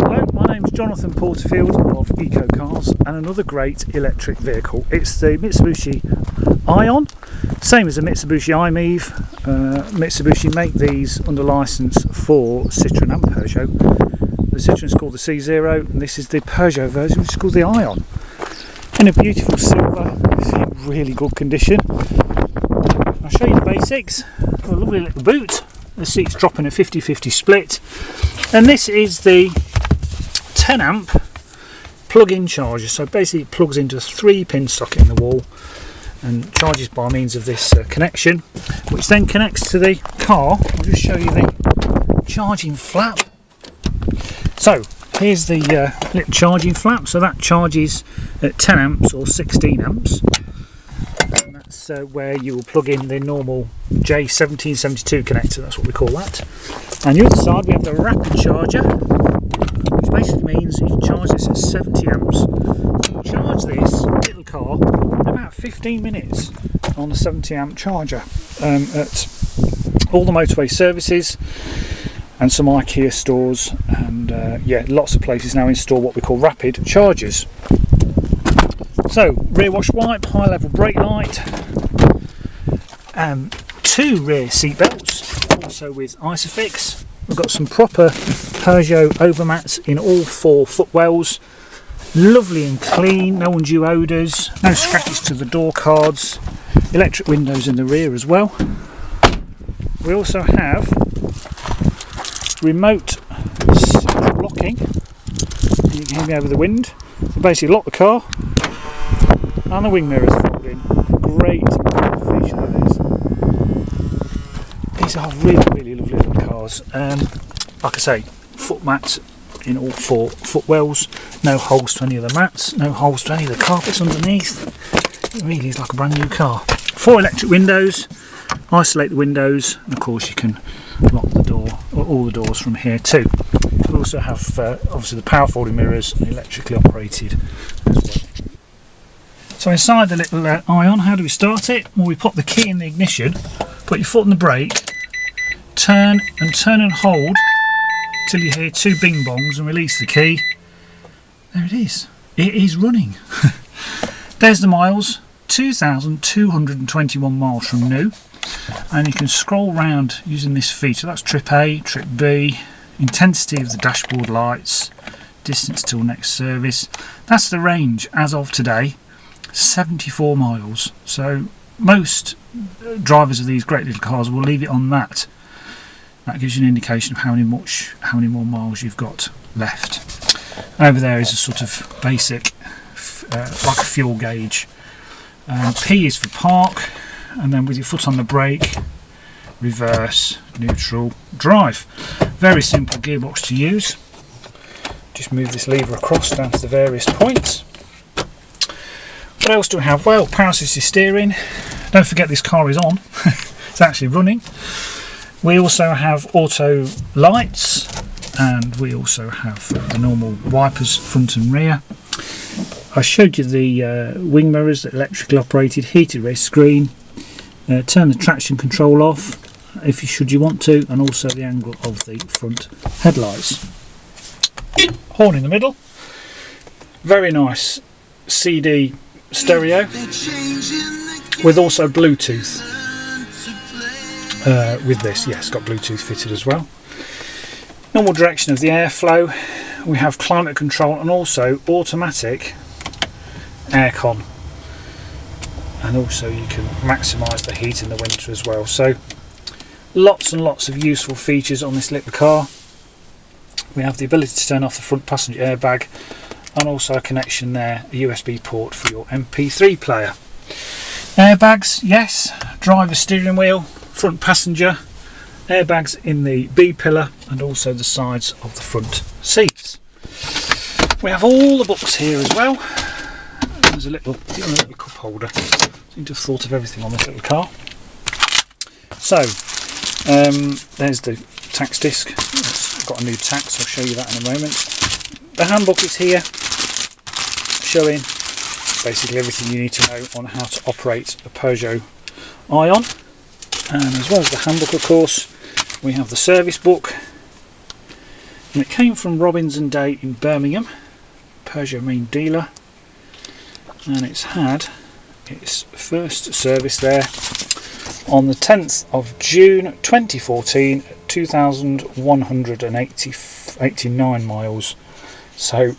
Hello, my name's Jonathan Porterfield of Eco Cars, and another great electric vehicle. It's the Mitsubishi I-on, same as the Mitsubishi i-MiEV. Mitsubishi make these under licence for Citroën and Peugeot. The Citroën's called the C0, and this is the Peugeot version, which is called the I-on. In a beautiful silver, it's in really good condition. I'll show you the basics. Got a lovely little boot. The seats drop in a 50-50 split, and this is the 10 amp plug-in charger. So basically it plugs into a 3-pin socket in the wall and charges by means of this connection, which then connects to the car. I'll just show you the charging flap. So here's the little charging flap. So that charges at 10 amps or 16 amps. And that's where you will plug in the normal J1772 connector. That's what we call that. And the other side we have the rapid charger, which basically means you can charge this at 70 amps. You can charge this little car in about 15 minutes on the 70 amp charger at all the motorway services and some IKEA stores, and yeah, lots of places now install what we call rapid chargers. So rear wash wipe, high level brake light, 2 rear seat belts, also with Isofix. We've got some proper Peugeot overmats in all 4 footwells. Lovely and clean, no undue odours, no scratches to the door cards, electric windows in the rear as well. We also have remote central locking. You can hear me over the wind. So basically lock the car, and the wing mirrors fold in. Great feature that is. These are really lovely little cars. Like I say, foot mats in all 4 footwells, no holes to any of the mats, no holes to any of the carpets underneath. It really is like a brand new car. 4 electric windows, isolate the windows, and of course you can lock the door, or all the doors from here too. We also have obviously the power folding mirrors and electrically operated as well. So inside the little I-on, how do we start it? Well, we put the key in the ignition, put your foot on the brake, turn and hold till you hear 2 bing bongs and release the key. There it is. It is running. There's the miles, 2,221 miles from new. And you can scroll round using this feature. That's trip A, trip B, intensity of the dashboard lights, distance till next service. That's the range as of today, 74 miles. So most drivers of these great little cars will leave it on that. That gives you an indication of how many more miles you've got left. Over there is a sort of basic, like a fuel gauge. P is for park, and then with your foot on the brake, reverse, neutral, drive. Very simple gearbox to use. Just move this lever across down to the various points. What else do we have? Well, power assisted steering. Don't forget this car is on. It's actually running. We also have auto lights, and we also have the normal wipers front and rear. I showed you the wing mirrors, the electrically operated, heated rear screen. Turn the traction control off if you want to, and also the angle of the front headlights. Horn in the middle. Very nice CD stereo with also Bluetooth. With this, yes, got Bluetooth fitted as well. Normal direction of the airflow. We have climate control and also automatic aircon. And also you can maximise the heat in the winter as well. So lots and lots of useful features on this little car. We have the ability to turn off the front passenger airbag, and also a connection there, a USB port for your MP3 player. Airbags, yes. Driver steering wheel, front passenger, airbags in the B pillar, and also the sides of the front seats. We have all the books here as well. There's a little cup holder. Seem to have thought of everything on this little car. So there's the tax disc. It's got a new tax, I'll show you that in a moment. The handbook is here, showing basically everything you need to know on how to operate a Peugeot I-on. And as well as the handbook, of course, we have the service book, And it came from Robbins and Day in Birmingham, Peugeot main dealer, and it's had its first service there on the 10th of June 2014, 2,189 miles. So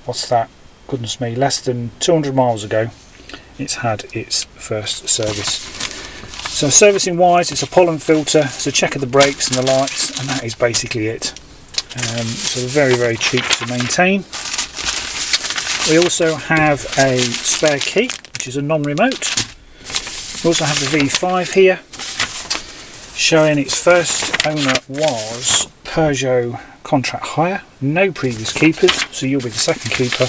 what's that? Goodness me, less than 200 miles ago it's had its first service. So servicing wise, it's a pollen filter, it's a check of the brakes and the lights, and that is basically it. So very, very cheap to maintain. We also have a spare key, which is a non-remote. We also have the V5 here, showing its first owner was Peugeot contract hire, no previous keepers, so you'll be the second keeper.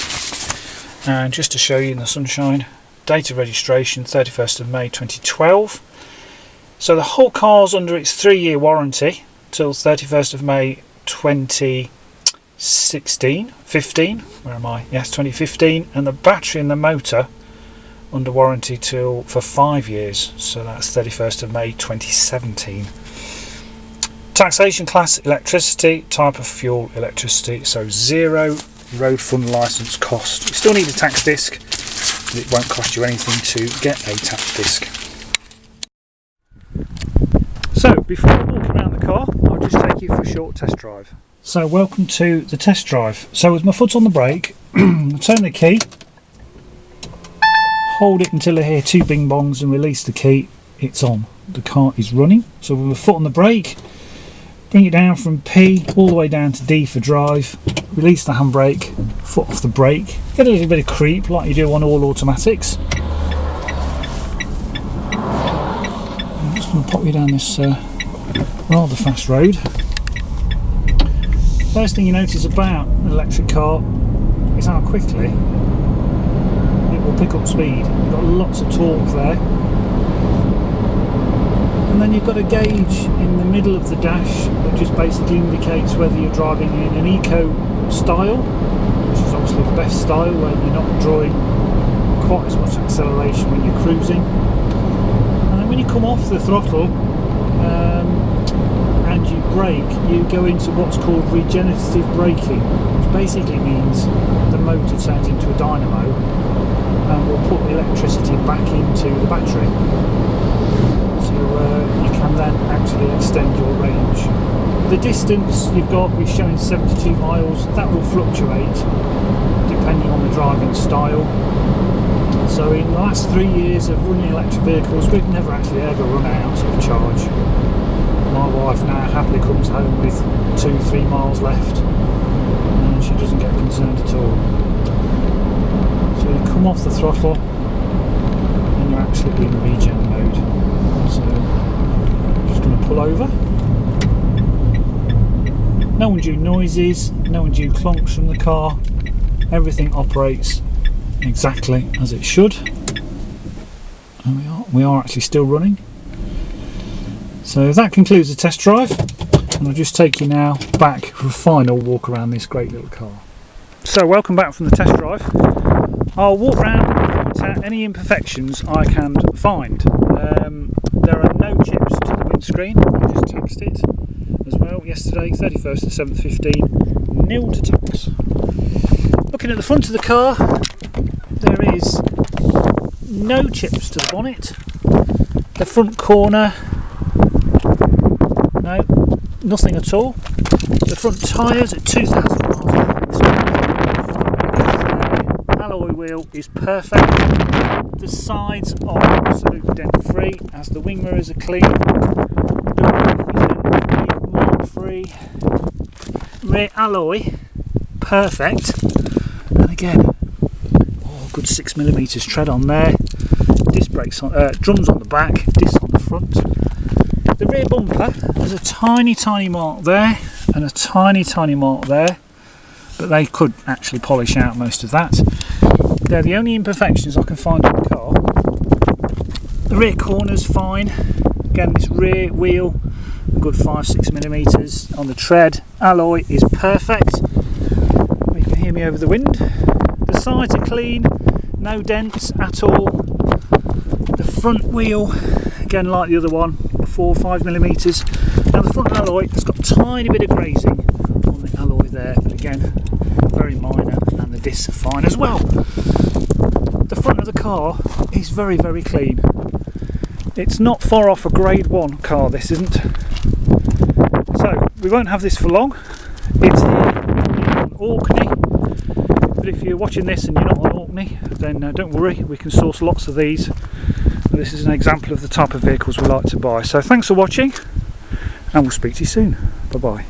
And just to show you in the sunshine, date of registration 31st of May 2012. So the whole car's under its 3-year warranty till 31st of May 2015, where am I? Yes, 2015, and the battery and the motor under warranty for 5 years, so that's 31st of May 2017. Taxation class electricity, type of fuel electricity, so 0 road fund licence cost. You still need a tax disc, but it won't cost you anything to get a tax disc. So before I walk around the car, I'll just take you for a short test drive. So welcome to the test drive. So with my foot on the brake, I'll turn the key, hold it until I hear 2 bing bongs and release the key. It's on. The car is running. So with my foot on the brake, bring it down from P all the way down to D for drive, release the handbrake, foot off the brake, get a little bit of creep like you do on all automatics. I'm just going to pop you down this rather fast road. First thing you notice about an electric car is how quickly it will pick up speed. You've got lots of torque there. And then you've got a gauge in the middle of the dash that just basically indicates whether you're driving in an eco style, which is obviously the best style when you're not drawing quite as much acceleration when you're cruising. And then when you come off the throttle and you brake, you go into what's called regenerative braking, which basically means the motor turns into a dynamo and will put the electricity back into the battery. You can then actually extend your range. The distance you've got is showing 72 miles. That will fluctuate depending on the driving style. So in the last 3 years of running electric vehicles, we've never actually ever run out of charge. My wife now happily comes home with 2-3 miles left and she doesn't get concerned at all. So you come off the throttle and you're actually in regen mode. So I'm just going to pull over. No undue noises, no undue clunks from the car. Everything operates exactly as it should. And we are actually still running. So that concludes the test drive, and I'll just take you now back for a final walk around this great little car. So welcome back from the test drive. I'll walk around and point out any imperfections I can find. There are no chips to the windscreen. I just taxed it as well yesterday, 31st of 7th 15, nil to tax. Looking at the front of the car, there is no chips to the bonnet. The front corner, no, nothing at all. The front tyres at 2,000 miles. Alloy wheel is perfect. The sides are absolutely dent free, as the wing mirrors are clean. The roof is dent free, mark free. Rear alloy, perfect. And again, good 6mm tread on there. Disc brakes on, drums on the back, disc on the front. The rear bumper, there's a tiny mark there and a tiny mark there, but they could actually polish out most of that. They're the only imperfections I can find on the car. The rear corner's fine. Again, this rear wheel, a good 5-6mm on the tread. Alloy is perfect. You can hear me over the wind. The sides are clean, no dents at all. The front wheel, again like the other one, 4 or 5mm. Now the front alloy has got a tiny bit of grazing on the alloy there, but again, very minor, and the discs are fine as well. The front of the car is very, very clean. It's not far off a grade 1 car, this isn't. So we won't have this for long. It's here on Orkney, but if you're watching this and you're not on Orkney, then don't worry, we can source lots of these. This is an example of the type of vehicles we like to buy. So thanks for watching, and we'll speak to you soon. Bye bye.